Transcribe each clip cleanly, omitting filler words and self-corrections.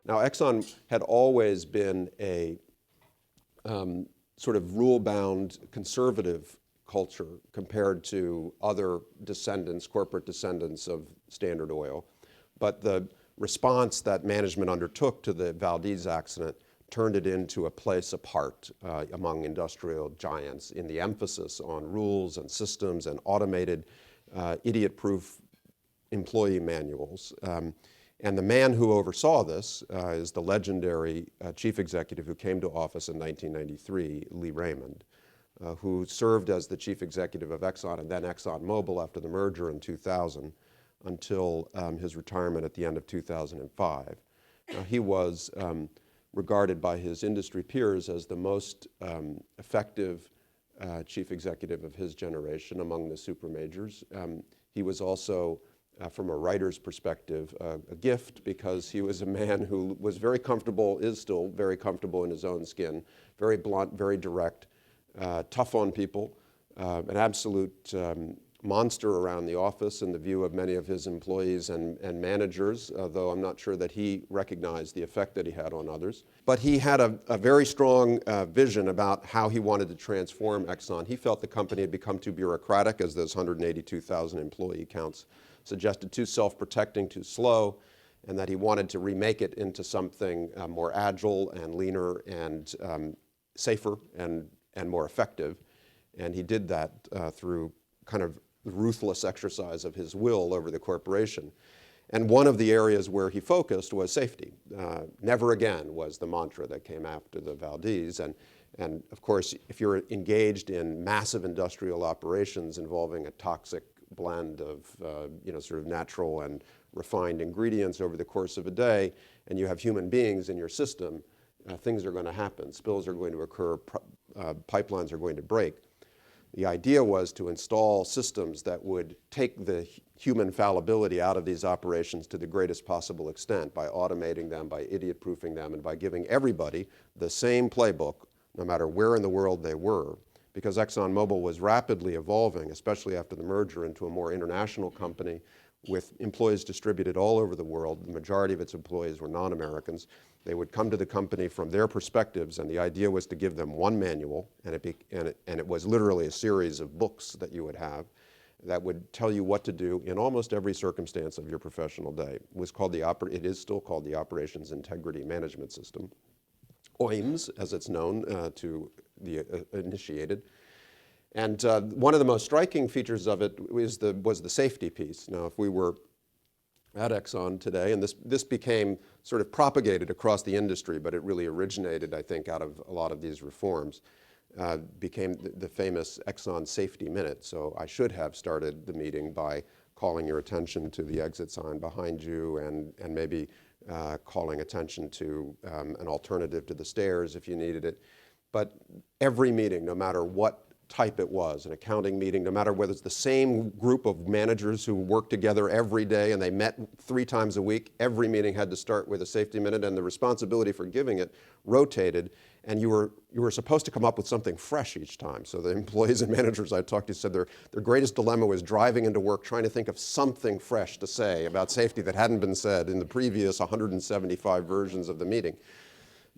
Now, Exxon had always been a sort of rule-bound conservative culture compared to other descendants, corporate descendants of Standard Oil. But the response that management undertook to the Valdez accident turned it into a place apart among industrial giants in the emphasis on rules and systems and automated, idiot-proof employee manuals. And the man who oversaw this is the legendary chief executive who came to office in 1993, Lee Raymond, who served as the chief executive of Exxon and then ExxonMobil after the merger in 2000 until his retirement at the end of 2005. He was regarded by his industry peers as the most effective chief executive of his generation among the super majors. He was also, from a writer's perspective, a gift because he was a man who was very comfortable, is still very comfortable in his own skin, very blunt, very direct, tough on people, an absolute monster around the office in the view of many of his employees and managers, though I'm not sure that he recognized the effect that he had on others. But he had a very strong vision about how he wanted to transform Exxon. He felt the company had become too bureaucratic, as those 182,000 employee counts suggested, too self-protecting, too slow, and that he wanted to remake it into something more agile and leaner and safer and more effective. And he did that through kind of ruthless exercise of his will over the corporation. And one of the areas where he focused was safety. Never again was the mantra that came after the Valdez. And of course, if you're engaged in massive industrial operations involving a toxic blend of sort of natural and refined ingredients over the course of a day, and you have human beings in your system, things are going to happen. Spills are going to occur, pipelines are going to break. The idea was to install systems that would take the human fallibility out of these operations to the greatest possible extent by automating them, by idiot-proofing them, and by giving everybody the same playbook, no matter where in the world they were. Because ExxonMobil was rapidly evolving, especially after the merger, into a more international company with employees distributed all over the world. The majority of its employees were non-Americans. They would come to the company from their perspectives, and the idea was to give them one manual, and it was literally a series of books that you would have that would tell you what to do in almost every circumstance of your professional day. It is still called the Operations Integrity Management System, OIMS, as it's known to the initiated. And one of the most striking features of it was the safety piece. Now, if we were at Exxon today, and this became sort of propagated across the industry, but it really originated, I think, out of a lot of these reforms, became the famous Exxon Safety Minute. So I should have started the meeting by calling your attention to the exit sign behind you and maybe calling attention to an alternative to the stairs if you needed it. But every meeting, no matter what type it was, an accounting meeting, no matter whether it's the same group of managers who worked together every day and they met 3 times a week, every meeting had to start with a safety minute, and the responsibility for giving it rotated, and you were supposed to come up with something fresh each time. So the employees and managers I talked to said their greatest dilemma was driving into work trying to think of something fresh to say about safety that hadn't been said in the previous 175 versions of the meeting.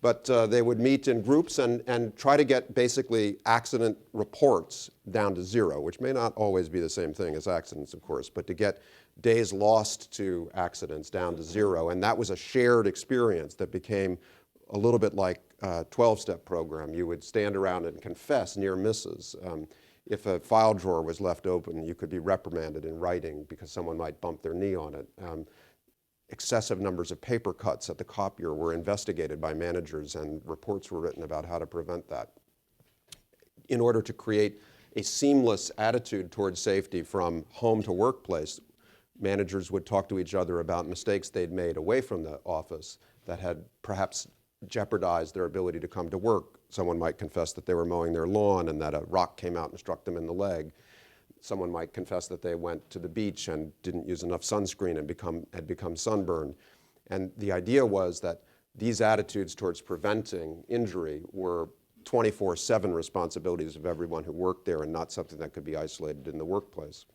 But they would meet in groups and try to get basically accident reports down to 0, which may not always be the same thing as accidents, of course, but to get days lost to accidents down to 0. And that was a shared experience that became a little bit like a 12-step program. You would stand around and confess near misses. If a file drawer was left open, you could be reprimanded in writing because someone might bump their knee on it. Excessive numbers of paper cuts at the copier were investigated by managers, and reports were written about how to prevent that. In order to create a seamless attitude towards safety from home to workplace, managers would talk to each other about mistakes they'd made away from the office that had perhaps jeopardized their ability to come to work. Someone might confess that they were mowing their lawn and that a rock came out and struck them in the leg. Someone might confess that they went to the beach and didn't use enough sunscreen and had become sunburned. And the idea was that these attitudes towards preventing injury were 24/7 responsibilities of everyone who worked there and not something that could be isolated in the workplace.